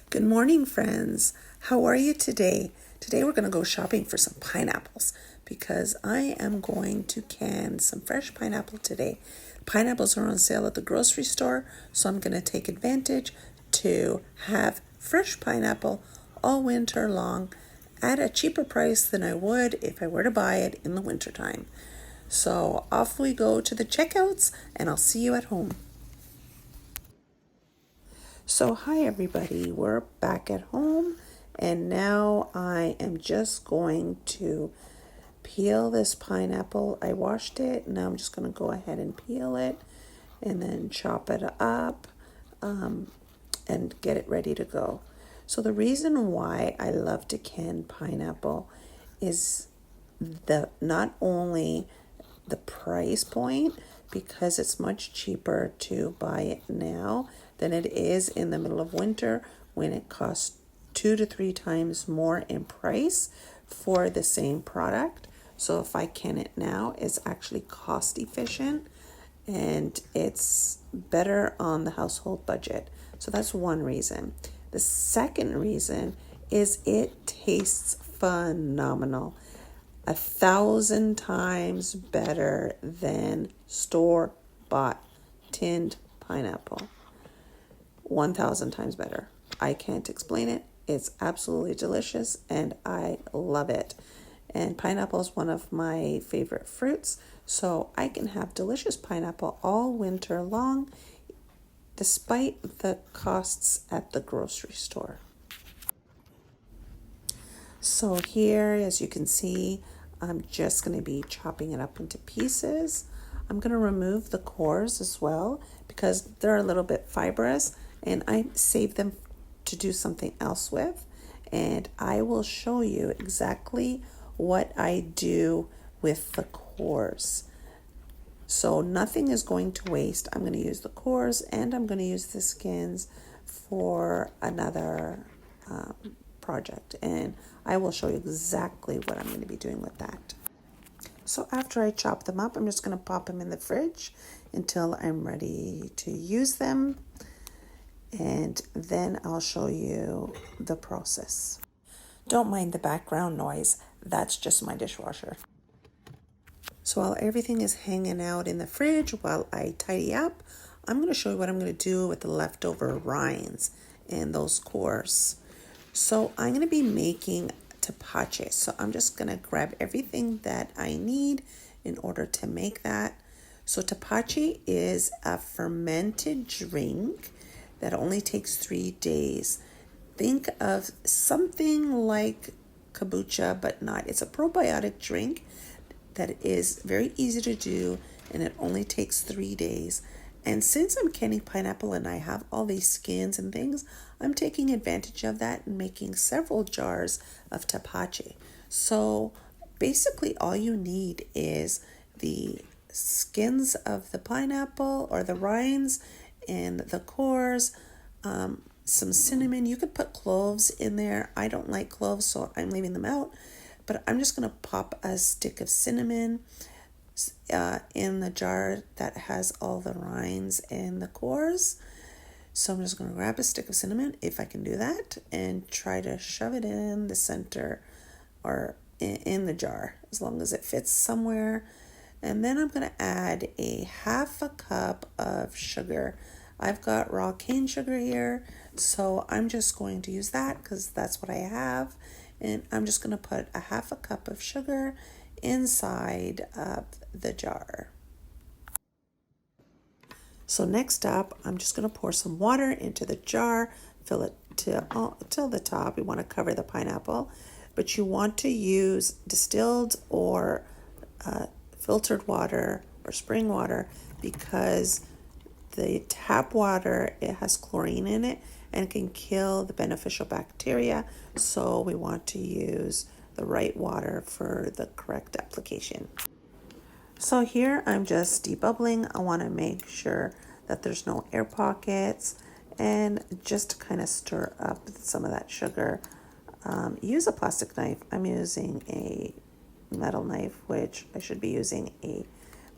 Good morning, friends. How are you today? Today we're going to go shopping for some pineapples because I am going to can some fresh pineapple today. Pineapples are on sale at the grocery store, so I'm going to take advantage to have fresh pineapple all winter long at a cheaper price than I would if I were to buy it in the wintertime. So off we go to the checkouts, and I'll see you at home. So, hi everybody, we're back at home, and now I am just going to peel this pineapple. I washed it, now I'm just going to go ahead and peel it and then chop it up and get it ready to go. So, the reason why I love to can pineapple is not only the price point, because it's much cheaper to buy it now than it is in the middle of winter when it costs 2 to 3 times more in price for the same product. So if I can it now, it's actually cost efficient and it's better on the household budget. So that's one reason. The second reason is it tastes phenomenal. 1,000 times better than store-bought tinned pineapple. 1,000 times better. I can't explain it. It's absolutely delicious and I love it. And pineapple is one of my favorite fruits, so I can have delicious pineapple all winter long despite the costs at the grocery store. So here, as you can see, I'm just going to be chopping it up into pieces. I'm going to remove the cores as well because they're a little bit fibrous and I save them to do something else with. And I will show you exactly what I do with the cores. So nothing is going to waste. I'm going to use the cores and I'm going to use the skins for another project, and I will show you exactly what I'm going to be doing with that. So after I chop them up, I'm just going to pop them in the fridge until I'm ready to use them, and then I'll show you the process. Don't mind the background noise, that's just my dishwasher. So while everything is hanging out in the fridge while I tidy up, I'm going to show you what I'm going to do with the leftover rinds and those cores. So I'm going to be making toache. So I'm just going to grab everything that I need in order to make that. So toache is a fermented drink that only takes 3 days. Think of something like kombucha, but not. It's a probiotic drink that is very easy to do and it only takes 3 days. And since I'm canning pineapple and I have all these skins and things, I'm taking advantage of that and making several jars of toache. So basically all you need is the skins of the pineapple or the rinds and the cores, some cinnamon. You could put cloves in there. I don't like cloves, so I'm leaving them out. But I'm just going to pop a stick of cinnamon in the jar that has all the rinds and the cores. So I'm just going to grab a stick of cinnamon, if I can do that, and try to shove it in the center or in the jar, as long as it fits somewhere. And then I'm going to add a 1/2 cup of sugar. I've got raw cane sugar here, so I'm just going to use that because that's what I have. And I'm just going to put a 1/2 cup of sugar inside of the jar. So next up, I'm just going to pour some water into the jar, fill it till the top. We want to cover the pineapple, but you want to use distilled or filtered water or spring water because the tap water, it has chlorine in it and can kill the beneficial bacteria. So we want to use the right water for the correct application. So here I'm just debubbling. I want to make sure that there's no air pockets and just kind of stir up some of that sugar. Use a plastic knife. I'm using a metal knife, which I should be using a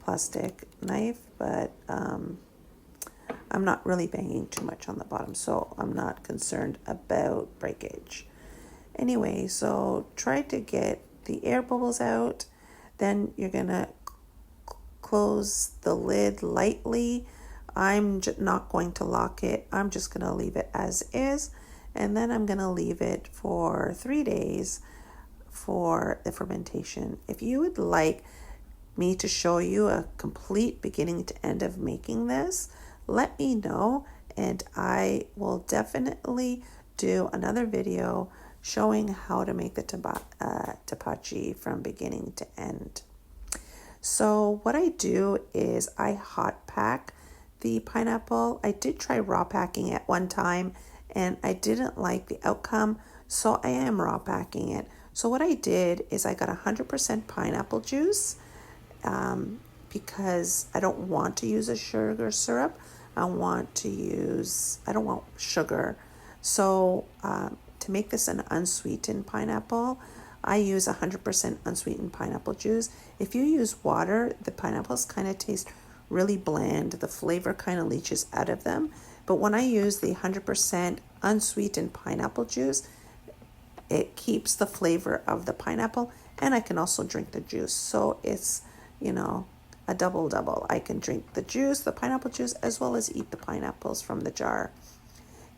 plastic knife, but I'm not really banging too much on the bottom, so I'm not concerned about breakage. Anyway, so try to get the air bubbles out. Then you're gonna close the lid lightly. I'm not going to lock it. I'm just gonna leave it as is, and then I'm gonna leave it for 3 days for the fermentation. If you would like me to show you a complete beginning to end of making this, let me know, and I will definitely do another video showing how to make the toache from beginning to end. So what I do is I hot pack the pineapple. I did try raw packing at one time and I didn't like the outcome, so I am raw packing it. So what I did is I got 100% pineapple juice because I don't want to use a sugar syrup. I don't want sugar. So to make this an unsweetened pineapple, I use 100% unsweetened pineapple juice. If you use water, the pineapples kind of taste really bland. The flavor kind of leaches out of them. But when I use the 100% unsweetened pineapple juice, it keeps the flavor of the pineapple, and I can also drink the juice. So it's, a double. I can drink the juice, the pineapple juice, as well as eat the pineapples from the jar.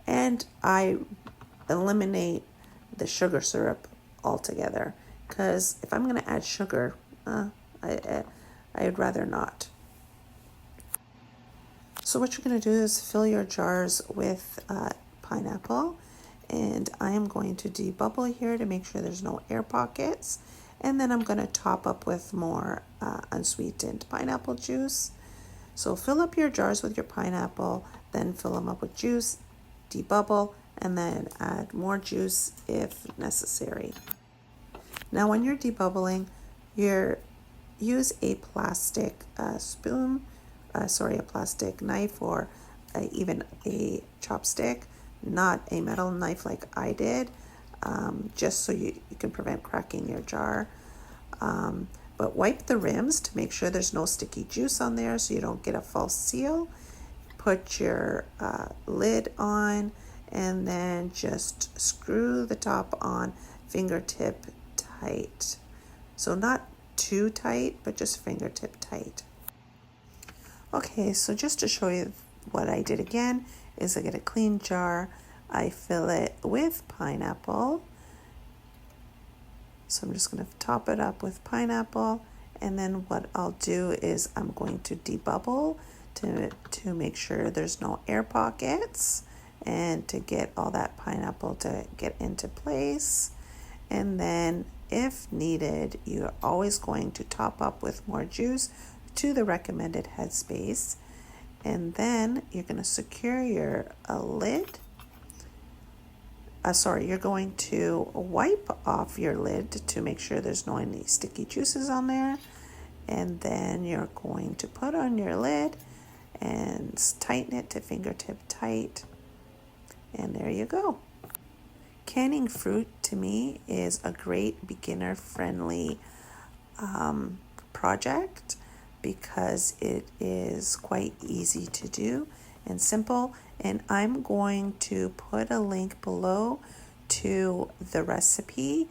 And I eliminate the sugar syrup altogether, because if I'm going to add sugar, I'd rather not. So what you're going to do is fill your jars with pineapple, and I am going to debubble here to make sure there's no air pockets, and then I'm going to top up with more unsweetened pineapple juice. So fill up your jars with your pineapple, then fill them up with juice, debubble, and then add more juice if necessary. Now when you're debubbling, use a plastic a plastic knife, or even a chopstick, not a metal knife like I did, just so you can prevent cracking your jar. But wipe the rims to make sure there's no sticky juice on there so you don't get a false seal. Put your lid on, and then just screw the top on fingertip tight. So not too tight, but just fingertip tight. Okay, so just to show you what I did again is I get a clean jar, I fill it with pineapple. So I'm just going to top it up with pineapple, and then what I'll do is I'm going to debubble to make sure there's no air pockets and to get all that pineapple to get into place. And then if needed, you're always going to top up with more juice to the recommended headspace. And then you're going to secure your lid. You're going to wipe off your lid to make sure there's no any sticky juices on there. And then you're going to put on your lid and tighten it to fingertip tight. And there you go. Canning fruit to me is a great beginner-friendly project because it is quite easy to do and simple. And I'm going to put a link below to the recipe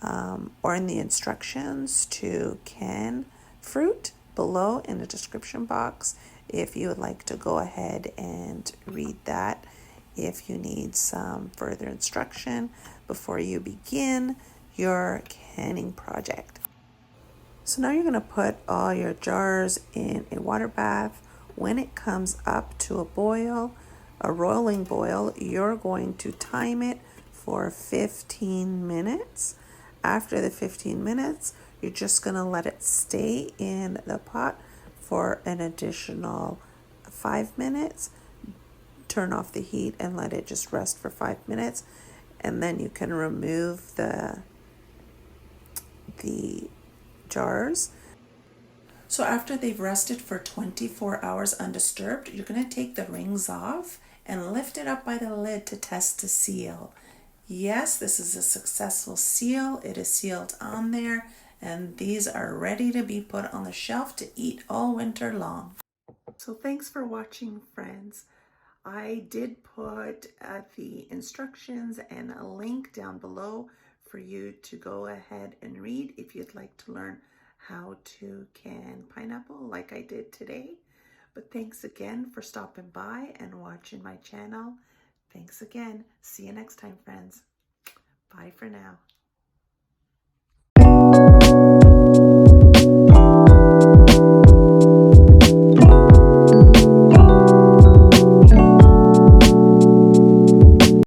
or in the instructions to can fruit below in the description box if you would like to go ahead and read that, if you need some further instruction before you begin your canning project. So now you're going to put all your jars in a water bath. When it comes up to a boil, a rolling boil, you're going to time it for 15 minutes. After the 15 minutes, you're just going to let it stay in the pot for an additional 5 minutes. Turn off the heat and let it just rest for 5 minutes, and then you can remove the jars. So after they've rested for 24 hours undisturbed, you're going to take the rings off and lift it up by the lid to test the seal. Yes, this is a successful seal. It is sealed on there, and these are ready to be put on the shelf to eat all winter long. So thanks for watching, friends. I did put the instructions and a link down below for you to go ahead and read if you'd like to learn how to can pineapple like I did today. But thanks again for stopping by and watching my channel. Thanks again. See you next time, friends. Bye for now.